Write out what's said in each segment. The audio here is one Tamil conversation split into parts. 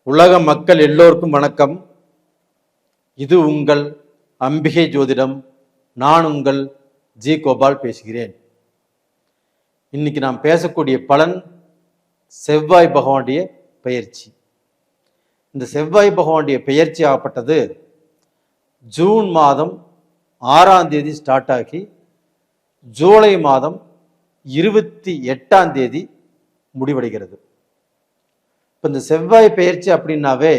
உலக மக்கள் எல்லோருக்கும் வணக்கம். இது உங்கள் அம்பிகை ஜோதிடம். நான் உங்கள் ஜி கோபால் பேசுகிறேன். இன்னைக்கு நாம் பேசக்கூடிய பலன் செவ்வாய் பகவானுடைய பெயர்ச்சி. இந்த செவ்வாய் பகவானுடைய பெயர்ச்சி ஆகப்பட்டது ஜூன் மாதம் 6ஆம் தேதி ஸ்டார்ட் ஆகி ஜூலை மாதம் 28ஆம் தேதி முடிவடைகிறது. இப்போ இந்த செவ்வாய் பெயர்ச்சி அப்படின்னாவே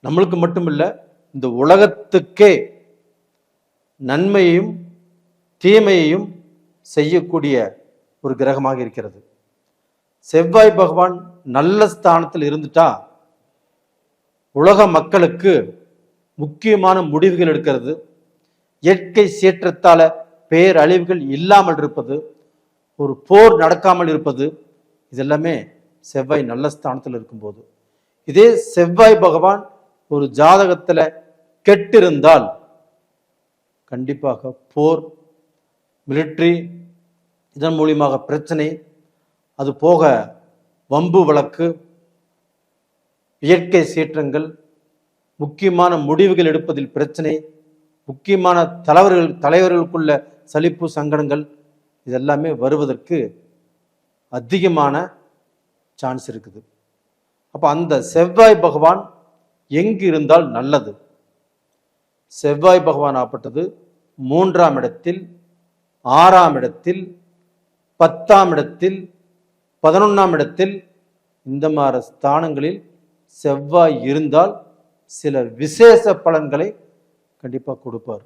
நம்மளுக்கு மட்டும் இல்லை, இந்த உலகத்துக்கே நன்மையையும் தீமையையும் செய்யக்கூடிய ஒரு கிரகமாக இருக்கிறது. செவ்வாய் பகவான் நல்ல ஸ்தானத்தில் இருந்துட்டா உலக மக்களுக்கு முக்கியமான முடிவுகள் எடுக்கிறது, இயற்கை சீற்றத்தால பேரழிவுகள் இல்லாமல் இருப்பது, ஒரு போர் நடக்காமல் இருப்பது, இதெல்லாமே செவ்வாய் நல்ல ஸ்தானத்தில் இருக்கும்போது. இதே செவ்வாய் பகவான் ஒரு ஜாதகத்துல கெட்டிருந்தால் கண்டிப்பாக போர், மிலிட்ரி, இதன் மூலியமாக பிரச்சனை, அது போக வம்பு வழக்கு, இயற்கை சீற்றங்கள், முக்கியமான முடிவுகள் எடுப்பதில் பிரச்சனை, முக்கியமான தலைவர்களுக்குள்ள சலிப்பு சங்கடங்கள், இதெல்லாமே வருவதற்கு அதிகமான சான்ஸ் இருக்குது. அப்போ அந்த செவ்வாய் பகவான் எங்கு இருந்தால் நல்லது? செவ்வாய் பகவான் ஆப்பட்டது 3ஆம் இடத்தில், 6ஆம் இடத்தில், 10ஆம் இடத்தில், 11ஆம் இடத்தில், இந்த மாதிரி ஸ்தானங்களில் செவ்வாய் இருந்தால் சில விசேஷ பலன்களை கண்டிப்பாக கொடுப்பார்.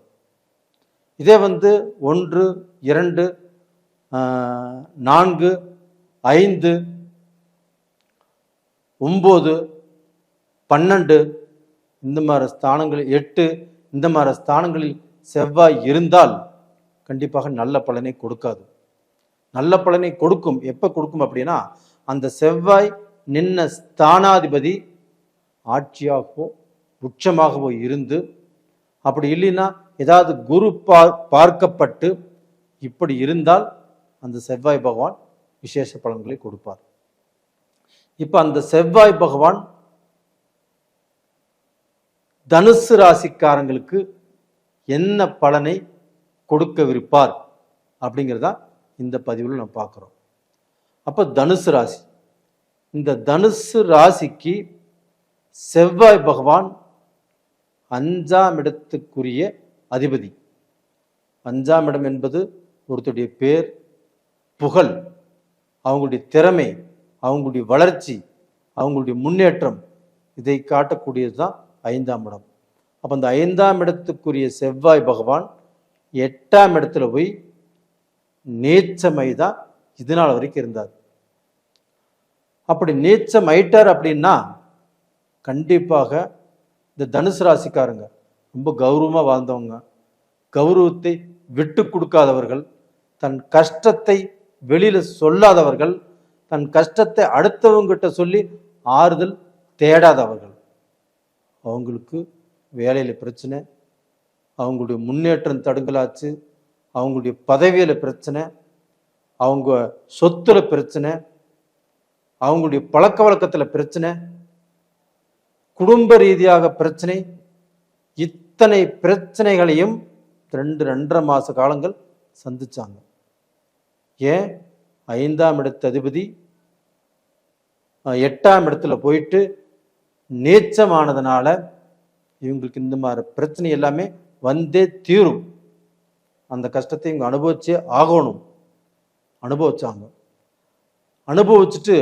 இதே 1, 2, 4, 5, 9, 12 இந்த மாதிரி ஸ்தானங்களில், 8 இந்த மாதிரி ஸ்தானங்களில் செவ்வாய் இருந்தால் கண்டிப்பாக நல்ல பலனை கொடுக்காது. நல்ல பலனை கொடுக்கும். எப்போ கொடுக்கும் அப்படின்னா, அந்த செவ்வாய் நின்ன ஸ்தானாதிபதி ஆட்சியாகவோ உச்சமாகவோ இருந்து, அப்படி இல்லைன்னா ஏதாவது குரு பார்க்கப்பட்டு இப்படி இருந்தால் அந்த செவ்வாய் பகவான் விசேஷ பலன்களை கொடுப்பார். இப்ப அந்த செவ்வாய் பகவான் தனுசு ராசிக்காரங்களுக்கு என்ன பலனை கொடுக்கவிருப்பார் அப்படிங்கிறதா இந்த பதிவில் நம்ம பார்க்குறோம். அப்போ தனுசு ராசி, இந்த தனுசு ராசிக்கு செவ்வாய் பகவான் 5ஆம் இடத்துக்குரிய அதிபதி. 5ஆம் இடம் என்பது ஒருத்தருடைய பேர், புகழ், அவங்களுடைய திறமை, அவங்களுடைய வளர்ச்சி, அவங்களுடைய முன்னேற்றம், இதை காட்டக்கூடியது தான் 5ஆம் இடம். அப்போ அந்த 5ஆம் இடத்துக்குரிய செவ்வாய் பகவான் 8ஆம் இடத்துல போய் நீச்சமை தான் இது நாள் வரைக்கும் இருந்தார். அப்படி நீச்சம் ஆயிட்டார் அப்படின்னா கண்டிப்பாக இந்த தனுசு ராசிக்காரங்க ரொம்ப கௌரவமாக வாழ்ந்தவங்க, கௌரவத்தை விட்டு கொடுக்காதவர்கள், தன் கஷ்டத்தை வெளியில சொல்லாதவர்கள், தன் கஷ்டத்தை அடுத்தவங்கிட்ட சொல்லி ஆறுதல் தேடாதவர்கள். அவங்களுக்கு வேலையில பிரச்சனை, அவங்களுடைய முன்னேற்றம் தடுங்கலாச்சு, அவங்களுடைய பதவியில பிரச்சனை, அவங்க சொத்துல பிரச்சனை, அவங்களுடைய பழக்க வழக்கத்துல பிரச்சனை, குடும்ப ரீதியாக பிரச்சனை, இத்தனை பிரச்சனைகளையும் 2.5 மாச காலங்கள் சந்திச்சாங்க. ஏன்? 5ஆம் இடத்து அதிபதி 8ஆம் இடத்துல போயிட்டு நீச்சமானதுனால இவங்களுக்கு இந்த மாதிரி பிரச்சனை எல்லாமே வந்தே தீரும். அந்த கஷ்டத்தை இவங்க அனுபவிச்சே ஆகணும். அனுபவிச்சாங்க. அனுபவிச்சுட்டு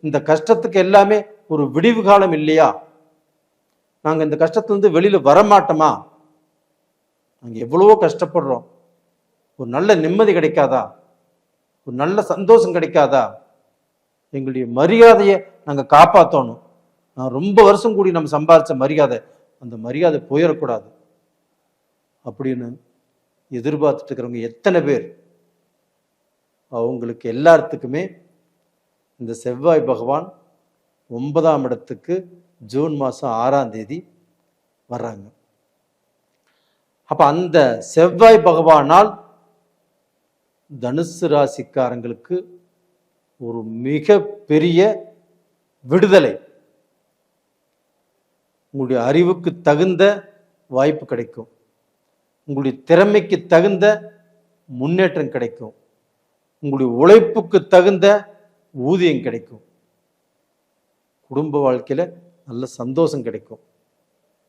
இந்த கஷ்டத்துக்கு எல்லாமே ஒரு விடிவு காலம் இல்லையா, நாங்க இந்த கஷ்டத்திலிருந்து வெளியில வரமாட்டோமா, நாங்க எவ்வளவோ கஷ்டப்படுறோம், ஒரு நல்ல நிம்மதி கிடைக்காதா, ஒரு நல்ல சந்தோஷம் கிடைக்காதா, எங்களுடைய மரியாதையை நாங்கள் காப்பாற்றணும், நான் ரொம்ப வருஷம் கூடி நம்ம சம்பாதிச்ச மரியாதை, அந்த மரியாதை போயிடக்கூடாது அப்படின்னு எதிர்பார்த்துட்டு இருக்கிறவங்க எத்தனை பேர்? அவங்களுக்கு எல்லாத்துக்குமே இந்த செவ்வாய் பகவான் 9ஆம் இடத்துக்கு ஜூன் மாதம் 6ஆம் தேதி வர்றாங்க. அப்ப அந்த செவ்வாய் பகவானால் தனுசு ராசிக்காரங்களுக்கு ஒரு மிக பெரிய விடுதலை, உங்களுடைய அறிவுக்கு தகுந்த வாய்ப்பு கிடைக்கும். உங்களுடைய திறமைக்கு தகுந்த முன்னேற்றம் கிடைக்கும். உங்களுடைய உழைப்புக்கு தகுந்த ஊதியம் கிடைக்கும். குடும்ப வாழ்க்கையில நல்ல சந்தோஷம் கிடைக்கும்.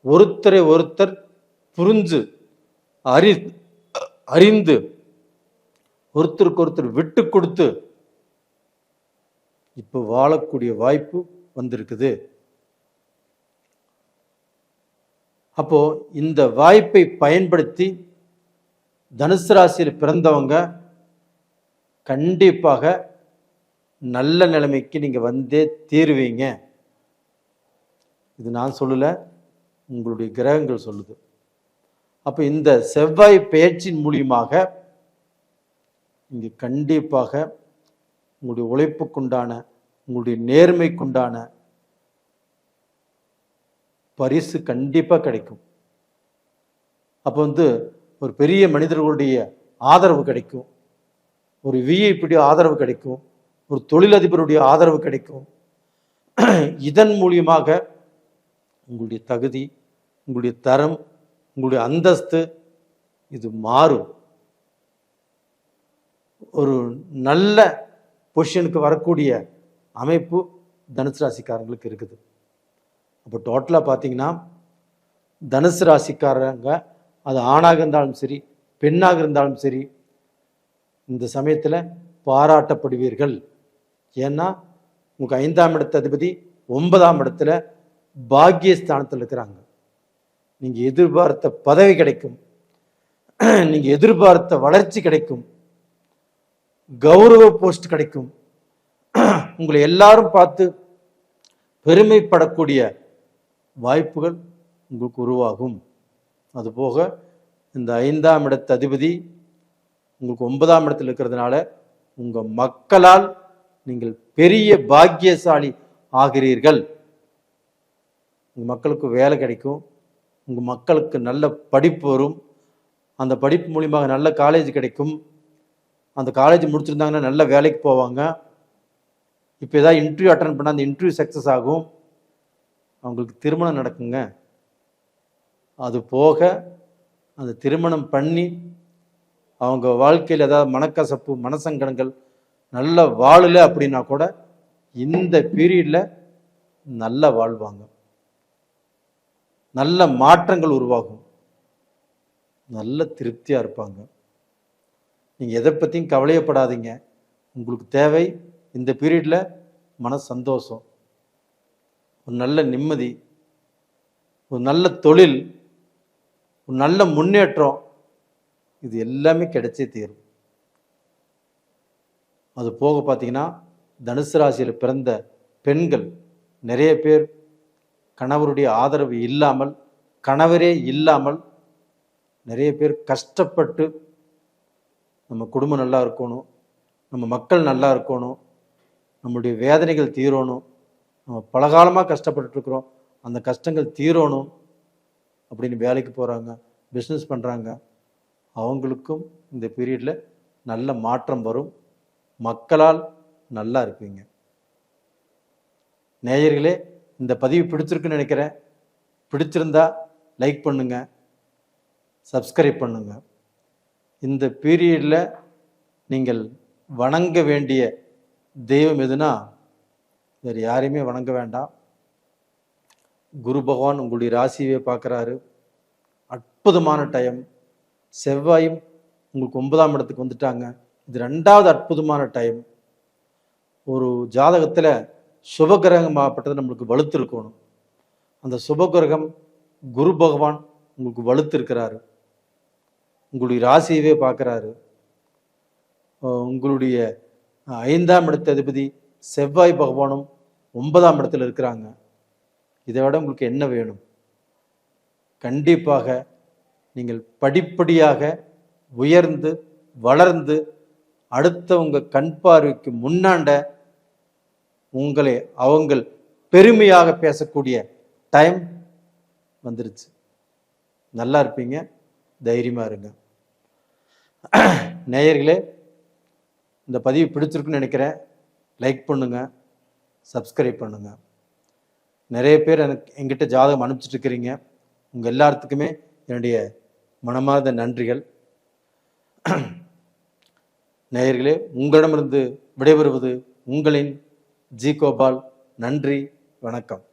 ஒருத்தரை ஒருத்தர் புரிஞ்சு அறிந்து ஒருத்தருக்கு ஒருத்தர் விட்டு கொடுத்து இப்ப வாழக்கூடிய வாய்ப்பு வந்திருக்குது. அப்போ இந்த வாய்ப்பை பயன்படுத்தி தனுசு ராசியில் பிறந்தவங்க கண்டிப்பாக நல்ல நிலைமைக்கு நீங்க வந்தே தீருவீங்க. இது நான் சொல்லல, உங்களுடைய கிரகங்கள் சொல்லுது. அப்ப இந்த செவ்வாய் பெயர்ச்சியின் மூலியமாக இங்க கண்டிப்பாக உங்களுடைய உழைப்புக்குண்டான, உங்களுடைய நேர்மைக்குண்டான பரிசு கண்டிப்பா கிடைக்கும். அப்போ ஒரு பெரிய மனிதர்களுடைய ஆதரவு கிடைக்கும், ஒரு விஐபி ஆதரவு கிடைக்கும், ஒரு தொழிலதிபருடைய ஆதரவு கிடைக்கும். இதன் மூலியமாக உங்களுடைய தகுதி, உங்களுடைய தரம், உங்களுடைய அந்தஸ்து இது மாறும். ஒரு நல்ல பொசிஷனுக்கு வரக்கூடிய அமைப்பு தனுசு ராசிக்காரங்களுக்கு இருக்குது. அப்போ டோட்டலாக பார்த்தீங்கன்னா தனுசு ராசிக்காரங்க அது ஆணாக இருந்தாலும் சரி, பெண்ணாக இருந்தாலும் சரி, இந்த சமயத்தில் பாராட்டப்படுவீர்கள். ஏன்னா உங்களுக்கு 5ஆம் இடத்து அதிபதி 9ஆம் இடத்துல பாக்கியஸ்தானத்தில் இருக்கிறாங்க. நீங்க எதிர்பார்த்த பதவி கிடைக்கும், நீங்க எதிர்பார்த்த வளர்ச்சி கிடைக்கும், கௌரவ போஸ்ட் கிடைக்கும், உங்களை எல்லாரும் பார்த்து பெருமைப்படக்கூடிய வாய்ப்புகள் உங்களுக்கு உருவாகும். அதுபோக இந்த 5ஆம் இடத்து அதிபதி உங்களுக்கு 9ஆம் இடத்தில் இருக்கிறதுனால உங்க மக்களால் நீங்கள் பெரிய பாக்கியசாலி ஆகிறீர்கள். உங்க மக்களுக்கு வேலை கிடைக்கும், உங்க மக்களுக்கு நல்ல படிப்பு வரும், அந்த படிப்பு மூலியமாக நல்ல காலேஜ் கிடைக்கும், அந்த காலேஜ் முடிச்சிருந்தாங்கன்னா நல்ல வேலைக்கு போவாங்க. இப்போ ஏதாவது இன்டர்வியூ அட்டன் பண்ணால் அந்த இன்டர்வியூ சக்ஸஸ் ஆகும், அவங்களுக்கு திருமணம் நடக்குங்க. அது போக அந்த திருமணம் பண்ணி அவங்க வாழ்க்கையில் ஏதாவது மனக்கசப்பு, மனசங்கடங்கள், நல்ல வாழல அப்படின்னா கூட இந்த பீரியட்ல நல்ல வாழ்வாங்க, நல்ல மாற்றங்கள் உருவாகும், நல்ல திருப்தியா இருப்பாங்க. நீங்க எதை பத்தியும் கவலையப்படாதீங்க. உங்களுக்கு தேவை இந்த பீரியட்ல மன சந்தோஷம், ஒரு நல்ல நிம்மதி, ஒரு நல்ல தொழில், ஒரு நல்ல முன்னேற்றம், இது எல்லாமே கிடைச்சே தீரும். அது போக பார்த்தீங்கன்னா தனுசு ராசியில் பிறந்த பெண்கள் நிறைய பேர் கணவருடைய ஆதரவு இல்லாமல், கணவரே இல்லாமல் நிறைய பேர் கஷ்டப்பட்டு நம்ம குடும்பம் நல்லா இருக்கணும், நம்ம மக்கள் நல்லா இருக்கணும், நம்முடைய வேதனைகள் தீரணும், நம்ம பலகாலமாக கஷ்டப்பட்டு இருக்கிறோம், அந்த கஷ்டங்கள் தீரணும் அப்படின்னு வேலைக்கு போகிறாங்க, பிஸ்னஸ் பண்ணுறாங்க. அவங்களுக்கும் இந்த பீரியடில் நல்ல மாற்றம் வரும், மக்களால் நல்லா இருப்பீங்க. நேயர்களே, இந்த பதிவு பிடிச்சிருக்குன்னு நினைக்கிறேன். பிடிச்சிருந்தா லைக் பண்ணுங்க, சப்ஸ்கிரைப் பண்ணுங்க. இந்த பீரியடில் நீங்கள் வணங்க வேண்டிய தெய்வம் எதுனா வேறு யாரையுமே வணங்க வேண்டாம். குரு பகவான் உங்களுடைய ராசியவே பார்க்குறாரு, அற்புதமான டைம். செவ்வாயும் உங்களுக்கு 9ஆம் இடத்துக்கு வந்துட்டாங்க, இது 2வது அற்புதமான டைம். ஒரு ஜாதகத்தில் சுபகிரகமாகப்பட்டது நம்மளுக்கு வலுத்து இருக்கணும். அந்த சுபகிரகம் குரு பகவான் உங்களுக்கு வலுத்து இருக்கிறாரு, உங்களுடைய ராசியவே பார்க்குறாரு. உங்களுடைய 5ஆம் இடத்து அதிபதி செவ்வாய் பகவானும் 9ஆம் இடத்துல இருக்கிறாங்க. இதை விட உங்களுக்கு என்ன வேணும்? கண்டிப்பாக நீங்கள் படிப்படியாக உயர்ந்து வளர்ந்து அடுத்தவங்க கண் பார்வைக்கு முன்னாண்ட உங்களை அவங்க பெருமையாக பேசக்கூடிய டைம் வந்துருச்சு. நல்லா இருப்பீங்க, தைரியமா இருங்க. நேயர்களே, இந்த பதிவு பிடிச்சிருக்குன்னு நினைக்கிறேன். லைக் பண்ணுங்க, சப்ஸ்கிரைப் பண்ணுங்க. நிறைய பேர் என்கிட்ட ஜாதகம் அனுப்பிச்சிட்டு இருக்கிறீங்க. உங்கள் எல்லாத்துக்குமே என்னுடைய மனமார்ந்த நன்றிகள். நேயர்களே, உங்களிடமிருந்து விடைபெறுவது உங்களின் ஜி கோபால். நன்றி, வணக்கம்.